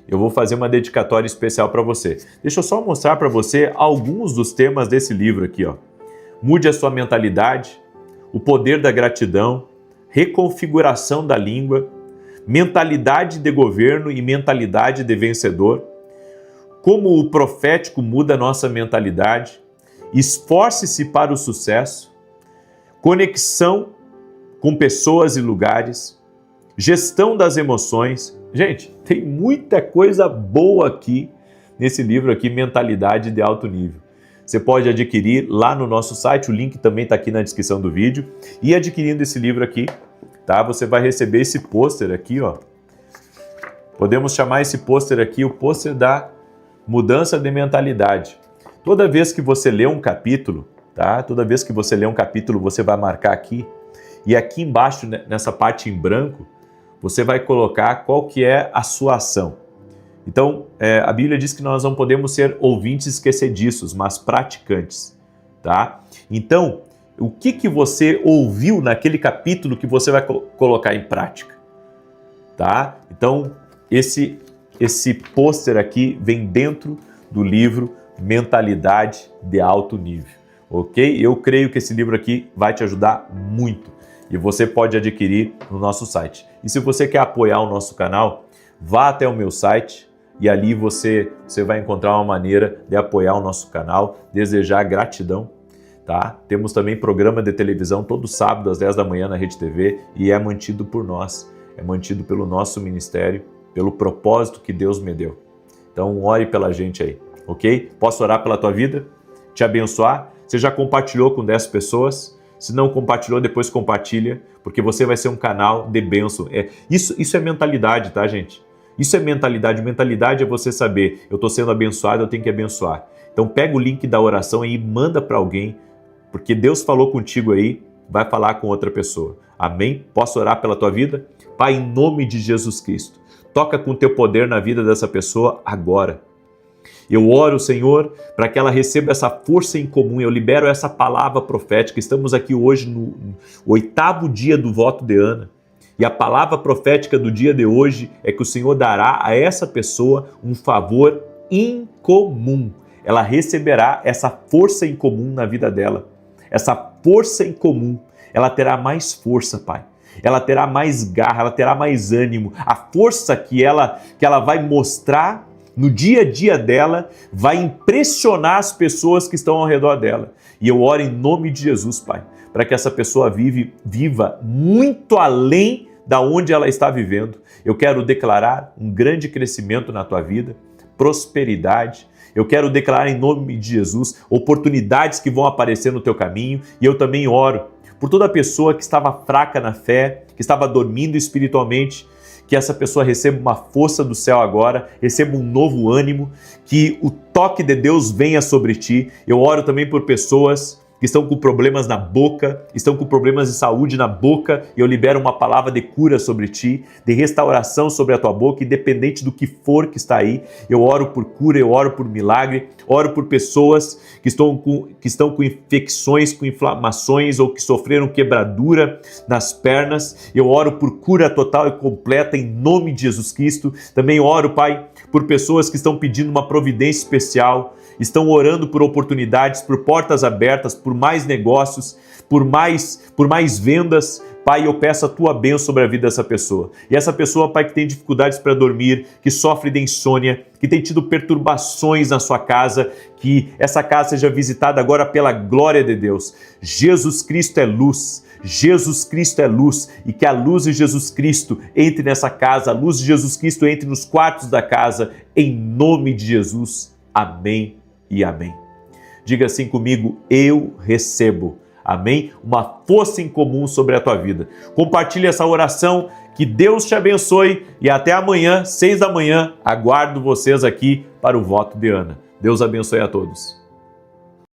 [SPEAKER 1] eu vou fazer uma dedicatória especial para você. Deixa eu só mostrar para você alguns dos temas desse livro aqui, ó. Mude a sua mentalidade, o poder da gratidão, reconfiguração da língua, mentalidade de governo e mentalidade de vencedor, como o profético muda a nossa mentalidade, esforce-se para o sucesso, conexão com pessoas e lugares, gestão das emoções. Gente, tem muita coisa boa aqui nesse livro aqui, Mentalidade de Alto Nível. Você pode adquirir lá no nosso site, o link também está aqui na descrição do vídeo. E adquirindo esse livro aqui, tá? Você vai receber esse pôster aqui, ó. Podemos chamar esse pôster aqui o pôster da mudança de mentalidade. Toda vez que você lê um capítulo, tá? Toda vez que você lê um capítulo, você vai marcar aqui. E aqui embaixo, nessa parte em branco, você vai colocar qual que é a sua ação. Então, a Bíblia diz que nós não podemos ser ouvintes esquecediços, mas praticantes, tá? Então, o que você ouviu naquele capítulo que você vai colocar em prática, tá? Então, esse pôster aqui vem dentro do livro Mentalidade de Alto Nível, ok? Eu creio que esse livro aqui vai te ajudar muito e você pode adquirir no nosso site. E se você quer apoiar o nosso canal, vá até o meu site e ali você vai encontrar uma maneira de apoiar o nosso canal, desejar gratidão, tá? Temos também programa de televisão todo sábado às 10 da manhã na Rede TV e é mantido por nós, é mantido pelo nosso ministério, pelo propósito que Deus me deu. Então ore pela gente aí, ok? Posso orar pela tua vida? Te abençoar? Você já compartilhou com 10 pessoas? Se não compartilhou, depois compartilha, porque você vai ser um canal de bênção. Isso é mentalidade, tá, gente? Isso é mentalidade. Mentalidade é você saber, eu estou sendo abençoado, eu tenho que abençoar. Então pega o link da oração e manda para alguém, porque Deus falou contigo aí, vai falar com outra pessoa. Amém? Posso orar pela tua vida? Pai, em nome de Jesus Cristo, toca com o teu poder na vida dessa pessoa agora. Eu oro, Senhor, para que ela receba essa força em comum. Eu libero essa palavra profética. Estamos aqui hoje no 8º dia do voto de Ana. E a palavra profética do dia de hoje é que o Senhor dará a essa pessoa um favor incomum. Ela receberá essa força em comum na vida dela. Essa força em comum. Ela terá mais força, Pai. Ela terá mais garra, ela terá mais ânimo. A força que ela vai mostrar no dia a dia dela vai impressionar as pessoas que estão ao redor dela. E eu oro em nome de Jesus, Pai, para que essa pessoa viva muito além da onde ela está vivendo. Eu quero declarar um grande crescimento na tua vida, prosperidade. Eu quero declarar em nome de Jesus oportunidades que vão aparecer no teu caminho. E eu também oro por toda pessoa que estava fraca na fé, que estava dormindo espiritualmente, que essa pessoa receba uma força do céu agora, receba um novo ânimo, que o toque de Deus venha sobre ti. Eu oro também por pessoas que estão com problemas na boca, estão com problemas de saúde na boca, e eu libero uma palavra de cura sobre ti, de restauração sobre a tua boca, independente do que for que está aí. Eu oro por cura, eu oro por milagre, oro por pessoas que estão com infecções, com inflamações ou que sofreram quebradura nas pernas. Eu oro por cura total e completa em nome de Jesus Cristo. Também oro, Pai, por pessoas que estão pedindo uma providência especial. estão orando por oportunidades, por portas abertas, por mais negócios, por mais vendas. Pai, eu peço a tua bênção sobre a vida dessa pessoa. E essa pessoa, Pai, que tem dificuldades para dormir, que sofre de insônia, que tem tido perturbações na sua casa, que essa casa seja visitada agora pela glória de Deus. Jesus Cristo é luz. Jesus Cristo é luz, e que a luz de Jesus Cristo entre nessa casa, a luz de Jesus Cristo entre nos quartos da casa, em nome de Jesus. Amém e amém. Diga assim comigo: eu recebo. Amém? Uma força em comum sobre a tua vida. Compartilhe essa oração, que Deus te abençoe e até amanhã, 6 da manhã, aguardo vocês aqui para o voto de Ana. Deus abençoe a todos.